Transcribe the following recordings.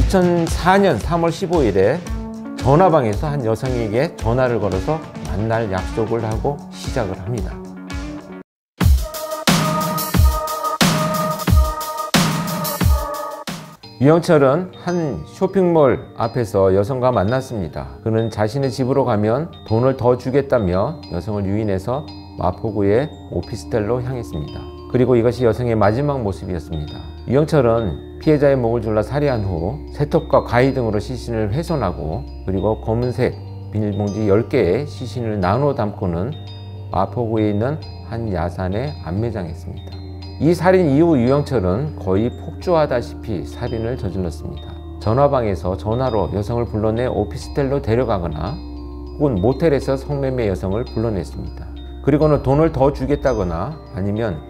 2004년 3월 15일에 전화방에서 한 여성에게 전화를 걸어서 만날 약속을 하고 시작을 합니다. 유영철은 한 쇼핑몰 앞에서 여성과 만났습니다. 그는 자신의 집으로 가면 돈을 더 주겠다며 여성을 유인해서 마포구의 오피스텔로 향했습니다. 그리고 이것이 여성의 마지막 모습이었습니다. 유영철은 피해자의 목을 졸라 살해한 후 세톱과 가위 등으로 시신을 훼손하고 그리고 검은색 비닐봉지 10개의 시신을 나눠 담고는 마포구에 있는 한 야산에 안매장했습니다. 이 살인 이후 유영철은 거의 폭주하다시피 살인을 저질렀습니다. 전화방에서 전화로 여성을 불러내 오피스텔로 데려가거나 혹은 모텔에서 성매매 여성을 불러냈습니다. 그리고는 돈을 더 주겠다거나 아니면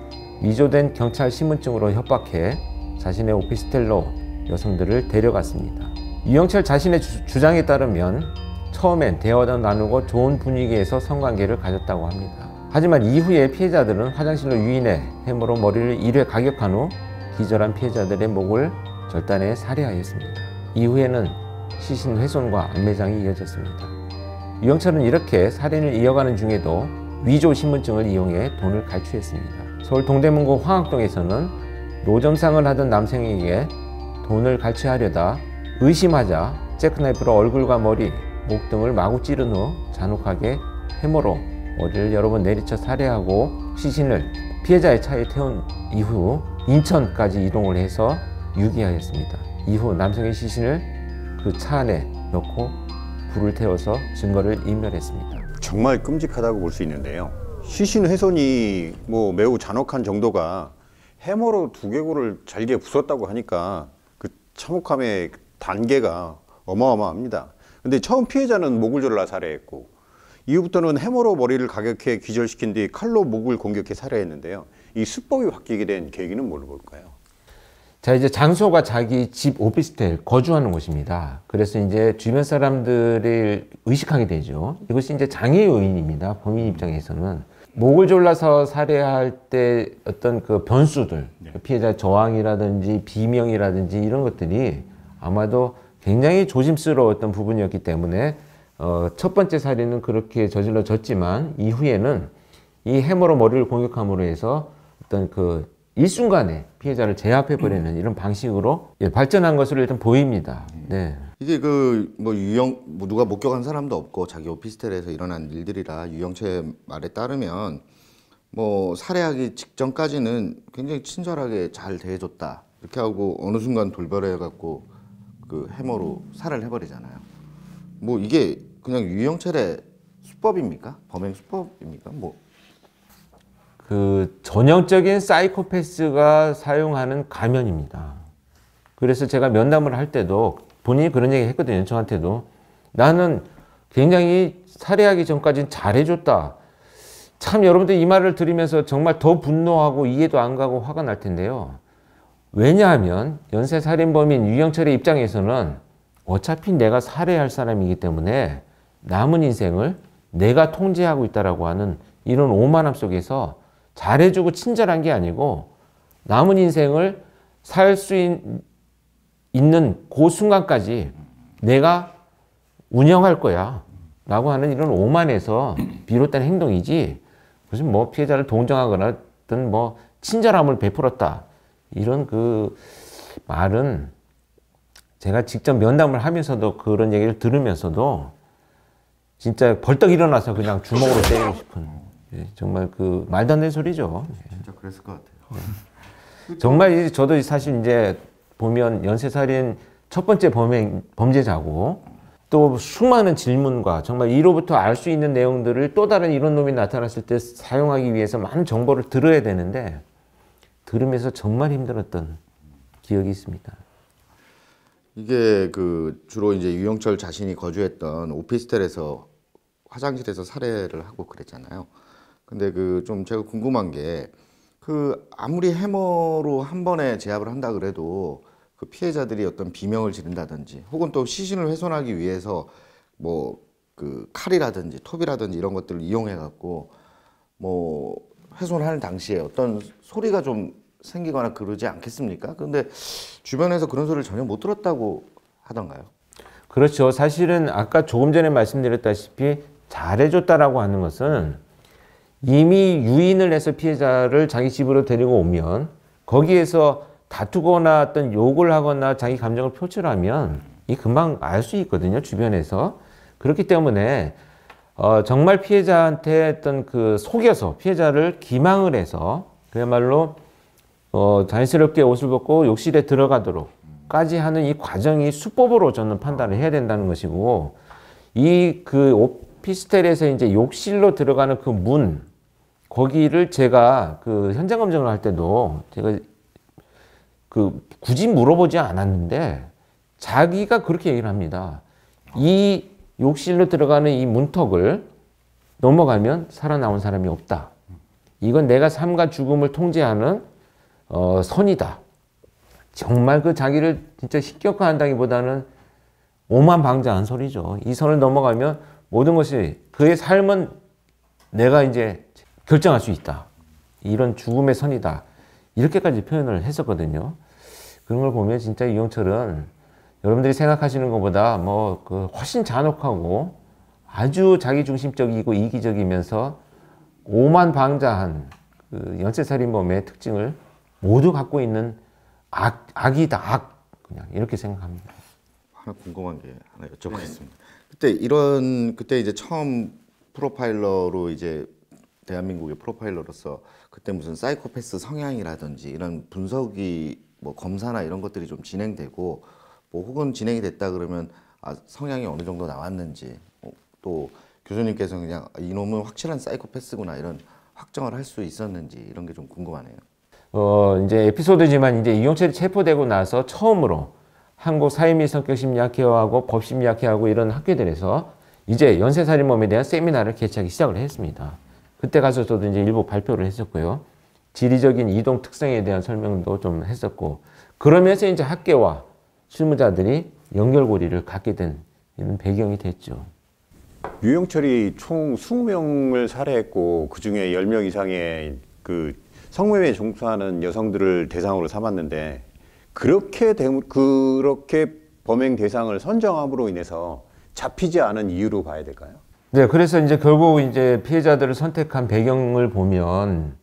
위조된 경찰 신분증으로 협박해 자신의 오피스텔로 여성들을 데려갔습니다. 유영철 자신의 주장에 따르면 처음엔 대화도 나누고 좋은 분위기에서 성관계를 가졌다고 합니다. 하지만 이후에 피해자들은 화장실로 유인해 해머로 머리를 1회 가격한 후 기절한 피해자들의 목을 절단해 살해하였습니다. 이후에는 시신 훼손과 안매장이 이어졌습니다. 유영철은 이렇게 살인을 이어가는 중에도 위조 신분증을 이용해 돈을 갈취했습니다. 서울 동대문구 황학동에서는 노점상을 하던 남성에게 돈을 갈취하려다 의심하자 잭나이프로 얼굴과 머리, 목 등을 마구 찌른 후 잔혹하게 해머로 머리를 여러 번 내리쳐 살해하고 시신을 피해자의 차에 태운 이후 인천까지 이동을 해서 유기하였습니다. 이후 남성의 시신을 그 차 안에 넣고 불을 태워서 증거를 인멸했습니다. 정말 끔찍하다고 볼 수 있는데요. 시신 훼손이 매우 잔혹한 정도가 해머로 두개골을 잘게 부쉈다고 하니까 그 참혹함의 단계가 어마어마합니다. 근데 처음 피해자는 목을 졸라 살해했고 이후부터는 해머로 머리를 가격해 기절시킨 뒤 칼로 목을 공격해 살해했는데요. 이 수법이 바뀌게 된 계기는 뭘까요? 자, 이제 장소가 자기 집 오피스텔 거주하는 곳입니다. 그래서 이제 주변 사람들을 의식하게 되죠. 이것이 이제 장애 요인입니다. 범인 입장에서는. 목을 졸라서 살해할 때 어떤 그 변수들, 네. 피해자 저항이라든지 비명이라든지 이런 것들이 아마도 굉장히 조심스러웠던 부분이었기 때문에 첫 번째 살인은 그렇게 저질러졌지만 이후에는 이 해머로 머리를 공격함으로 해서 어떤 그 일순간에 피해자를 제압해버리는 이런 방식으로 발전한 것으로 일단 보입니다. 네. 이게 누가 목격한 사람도 없고 자기 오피스텔에서 일어난 일들이라 유영철의 말에 따르면 살해하기 직전까지는 굉장히 친절하게 잘 대해줬다 이렇게 하고 어느 순간 돌변해갖고 그 해머로 살해를 해버리잖아요. 이게 그냥 유영철의 수법입니까? 범행 수법입니까? 그 전형적인 사이코패스가 사용하는 가면입니다. 그래서 제가 면담을 할 때도 본인이 그런 얘기 했거든요. 저한테도. 나는 굉장히 살해하기 전까지는 잘해줬다. 참 여러분들 이 말을 들으면서 정말 더 분노하고 이해도 안 가고 화가 날 텐데요. 왜냐하면 연쇄살인범인 유영철의 입장에서는 어차피 내가 살해할 사람이기 때문에 남은 인생을 내가 통제하고 있다라고 하는 이런 오만함 속에서 잘해주고 친절한 게 아니고 남은 인생을 살 수 있는 그 순간까지 내가 운영할 거야 라고 하는 이런 오만에서 비롯된 행동이지 무슨 피해자를 동정하거나 어떤 친절함을 베풀었다 이런 그 말은 제가 직접 면담을 하면서도 그런 얘기를 들으면서도 진짜 벌떡 일어나서 그냥 주먹으로 때리고 싶은 정말 그 말도 안 되는 소리죠. 진짜 그랬을 것 같아요. 정말 저도 사실 이제 보면 연쇄살인 첫 번째 범죄자고 또 수많은 질문과 정말 이로부터 알 수 있는 내용들을 또 다른 이런 놈이 나타났을 때 사용하기 위해서 많은 정보를 들어야 되는데 들으면서 정말 힘들었던 기억이 있습니다. 이게 주로 이제 유영철 자신이 거주했던 오피스텔에서 화장실에서 살해를 하고 그랬잖아요. 근데 좀 제가 궁금한 게 아무리 해머로 한 번에 제압을 한다 그래도 그 피해자들이 어떤 비명을 지른다든지 혹은 또 시신을 훼손하기 위해서 칼이라든지 톱이라든지 이런 것들을 이용해 갖고 훼손하는 당시에 어떤 소리가 좀 생기거나 그러지 않겠습니까? 근데 주변에서 그런 소리를 전혀 못 들었다고 하던가요? 그렇죠. 사실은 아까 조금 전에 말씀드렸다시피 잘해줬다라고 하는 것은 이미 유인을 해서 피해자를 자기 집으로 데리고 오면 거기에서 다투거나 어떤 욕을 하거나 자기 감정을 표출하면 이 금방 알 수 있거든요. 주변에서. 그렇기 때문에 정말 피해자한테 어떤 그 속여서 피해자를 기망을 해서 그야말로 자연스럽게 옷을 벗고 욕실에 들어가도록까지 하는 이 과정이 수법으로 저는 판단을 해야 된다는 것이고, 이 그 오피스텔에서 이제 욕실로 들어가는 그 문, 거기를 제가 그 현장 검증을 할 때도 제가 그 굳이 물어보지 않았는데 자기가 그렇게 얘기를 합니다. 이 욕실로 들어가는 이 문턱을 넘어가면 살아나온 사람이 없다. 이건 내가 삶과 죽음을 통제하는 선이다. 정말 그 자기를 진짜 식격화한다기보다는 오만방자한 소리죠. 이 선을 넘어가면 모든 것이 그의 삶은 내가 이제 결정할 수 있다. 이런 죽음의 선이다. 이렇게까지 표현을 했었거든요. 그런 걸 보면 진짜 이용철은 여러분들이 생각하시는 것보다 뭐 그 훨씬 잔혹하고 아주 자기중심적이고 이기적이면서 오만방자한 그 연쇄살인범의 특징을 모두 갖고 있는 악이다. 악. 그냥 이렇게 생각합니다. 하나 궁금한 게 하나 여쭤보겠습니다. 그때 이제 처음 프로파일러로 이제 대한민국의 프로파일러로서 그때 무슨 사이코패스 성향이라든지 이런 분석이 뭐 검사나 이런 것들이 좀 진행되고 뭐 혹은 진행이 됐다 그러면 성향이 어느 정도 나왔는지 또 교수님께서 그냥 이놈은 확실한 사이코패스구나 이런 확정을 할 수 있었는지 이런 게 좀 궁금하네요. 이제 에피소드지만 이제 이용철이 체포되고 나서 처음으로 한국 사회미 성격심리학회하고 법심리학회하고 이런 학회들에서 이제 연쇄살인범에 대한 세미나를 개최하기 시작을 했습니다. 그때 가서 저도 이제 일부 발표를 했었고요. 지리적인 이동 특성에 대한 설명도 좀 했었고, 그러면서 이제 학계와 실무자들이 연결고리를 갖게 된 이런 배경이 됐죠. 유영철이 총 20명을 살해했고 그 중에 10명 이상의 그 성매매에 종사하는 여성들을 대상으로 삼았는데 그렇게 범행 대상을 선정함으로 인해서 잡히지 않은 이유로 봐야 될까요? 네, 그래서 이제 결국 이제 피해자들을 선택한 배경을 보면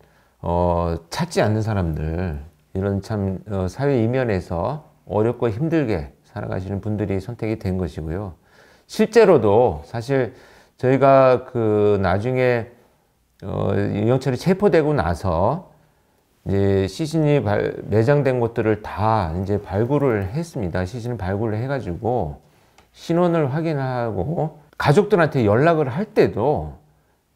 찾지 않는 사람들, 이런 참 사회 이면에서 어렵고 힘들게 살아가시는 분들이 선택이 된 것이고요. 실제로도 사실 저희가 그 나중에 이영철이 체포되고 나서 이제 시신이 매장된 곳들을 다 이제 발굴을 했습니다. 시신을 발굴을 해가지고 신원을 확인하고 가족들한테 연락을 할 때도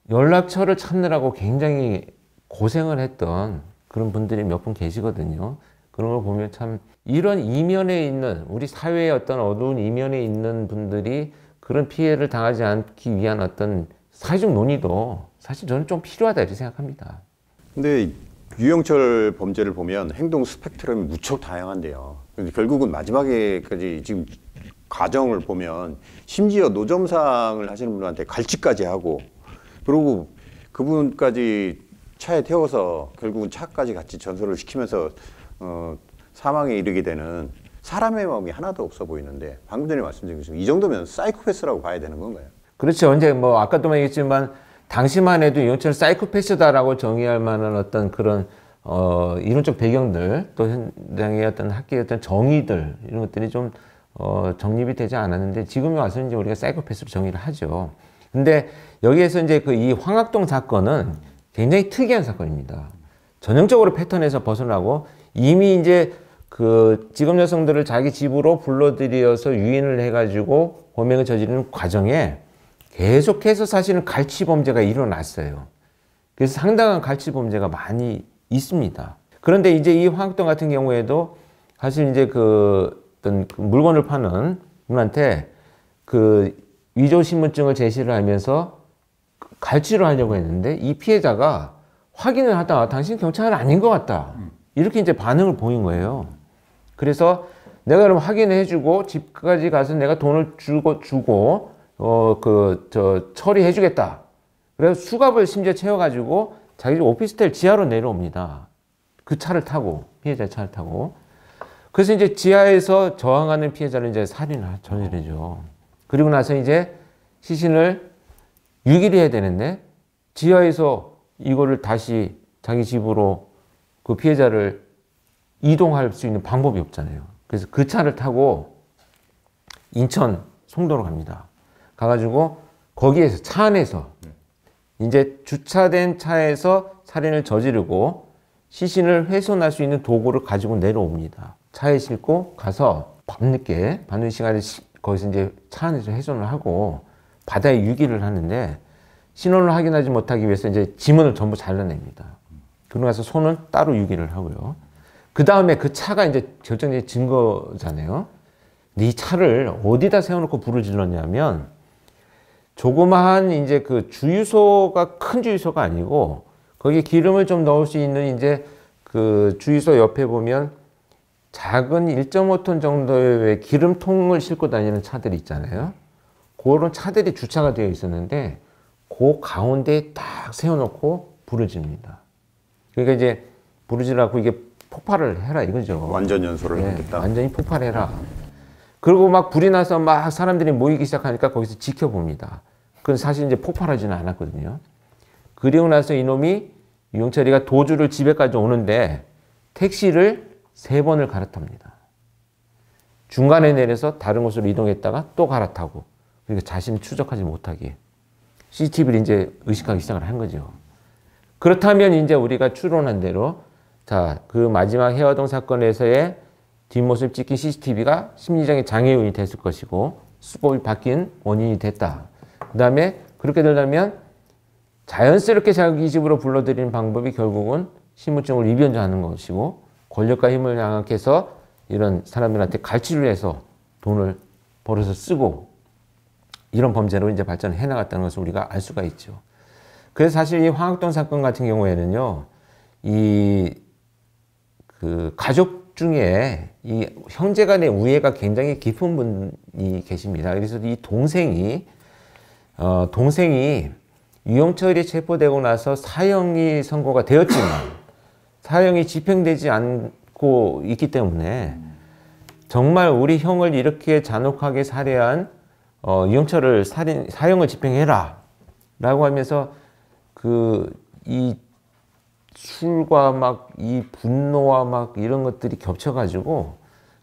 연락처를 찾느라고 굉장히 고생을 했던 그런 분들이 몇 분 계시거든요. 그런 걸 보면 참 이런 이면에 있는 우리 사회의 어떤 어두운 이면에 있는 분들이 그런 피해를 당하지 않기 위한 어떤 사회적 논의도 사실 저는 좀 필요하다 이렇게 생각합니다. 근데 유영철 범죄를 보면 행동 스펙트럼이 무척 다양한데요. 근데 결국은 마지막에까지 지금 과정을 보면 심지어 노점상을 하시는 분한테 갈치까지 하고 그리고 그분까지 차에 태워서 결국은 차까지 같이 전소를 시키면서 사망에 이르게 되는 사람의 마음이 하나도 없어 보이는데 방금 전에 말씀드린 것처럼 이 정도면 사이코패스라고 봐야 되는 건가요? 그렇죠. 이제 뭐 아까도 얘기했지만 당시만 해도 이영철을 사이코패스다라고 정의할 만한 어떤 그런 이론적 배경들 또 현장의 어떤 학계의 어떤 정의들 이런 것들이 좀 정립이 되지 않았는데 지금에 와서 이제 우리가 사이코패스로 정의를 하죠. 근데 여기에서 이제 그 이 황학동 사건은 굉장히 특이한 사건입니다. 전형적으로 패턴에서 벗어나고 이미 이제 그 직업 여성들을 자기 집으로 불러들여서 유인을 해가지고 범행을 저지르는 과정에 계속해서 사실은 갈취 범죄가 일어났어요. 그래서 상당한 갈취 범죄가 많이 있습니다. 그런데 이제 이 황학동 같은 경우에도 사실 이제 그 어떤 물건을 파는 분한테 그 위조 신분증을 제시를 하면서 갈취를 하려고 했는데 이 피해자가 확인을 하다가 당신 경찰은 아닌 것 같다. 이렇게 이제 반응을 보인 거예요. 그래서 내가 그럼 확인을 해주고 집까지 가서 내가 돈을 주고 처리해 주겠다. 그래서 수갑을 심지어 채워가지고 자기 집 오피스텔 지하로 내려옵니다. 그 차를 타고, 피해자의 차를 타고. 그래서 이제 지하에서 저항하는 피해자를 이제 살인을 저지르죠. 그리고 나서 이제 시신을 유기를 해야 되는데 지하에서 이거를 다시 자기 집으로 그 피해자를 이동할 수 있는 방법이 없잖아요. 그래서 그 차를 타고 인천 송도로 갑니다. 가가지고 거기에서 차 안에서 이제 주차된 차에서 살인을 저지르고 시신을 훼손할 수 있는 도구를 가지고 내려옵니다. 차에 싣고 가서 밤늦게 밤늦은 시간에 거기서 이제 차 안에서 훼손을 하고 바다에 유기를 하는데 신원을 확인하지 못하기 위해서 이제 지문을 전부 잘라냅니다. 그러고 나서 손은 따로 유기를 하고요. 그 다음에 그 차가 이제 결정적인 증거잖아요. 근데 이 차를 어디다 세워놓고 불을 질렀냐면 조그마한 이제 그 주유소가 큰 주유소가 아니고 거기에 기름을 좀 넣을 수 있는 이제 그 주유소 옆에 보면 작은 1.5톤 정도의 기름통을 싣고 다니는 차들이 있잖아요. 그런 차들이 주차가 되어 있었는데 그 가운데에 딱 세워놓고 불을 지릅니다. 그러니까 이제 불을 지르고 이게 폭발을 해라 이거죠. 완전 연소를 하겠다. 완전히 폭발해라. 그리고 막 불이 나서 막 사람들이 모이기 시작하니까 거기서 지켜봅니다. 그건 사실 이제 폭발하지는 않았거든요. 그리고 나서 이놈이 유영철이가 도주를 집에까지 오는데 택시를 3번을 갈아탑니다. 중간에 내려서 다른 곳으로 이동했다가 또 갈아타고 그러니까 자신을 추적하지 못하게 CCTV를 이제 의식하기 시작을 한 거죠. 그렇다면 이제 우리가 추론한 대로 자, 그 마지막 해화동 사건에서의 뒷모습 찍힌 CCTV가 심리적인 장애 요인이 됐을 것이고 수법이 바뀐 원인이 됐다. 그 다음에 그렇게 되려면 자연스럽게 자기 집으로 불러들이는 방법이 결국은 신분증을 위변조하는 것이고 권력과 힘을 양악해서 이런 사람들한테 갈취를 해서 돈을 벌어서 쓰고 이런 범죄로 이제 발전을 해나갔다는 것을 우리가 알 수가 있죠. 그래서 사실 이 황학동 사건 같은 경우에는요, 그 가족 중에 이 형제 간의 우애가 굉장히 깊은 분이 계십니다. 그래서 이 동생이 유영철이 체포되고 나서 사형이 선고가 되었지만 사형이 집행되지 않고 있기 때문에 정말 우리 형을 이렇게 잔혹하게 살해한 유영철을 사형을 집행해라 라고 하면서 이 술과 막 이 분노와 막 이런 것들이 겹쳐가지고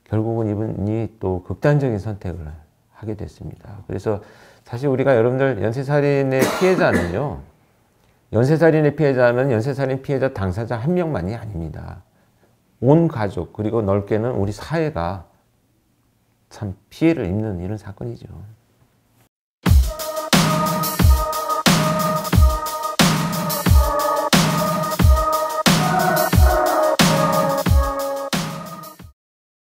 결국은 이분이 또 극단적인 선택을 하게 됐습니다. 그래서 사실 우리가 여러분들 연쇄살인의 피해자는요, 연쇄살인의 피해자는 연쇄살인 피해자 당사자 한 명만이 아닙니다. 온 가족 그리고 넓게는 우리 사회가 참 피해를 입는 이런 사건이죠.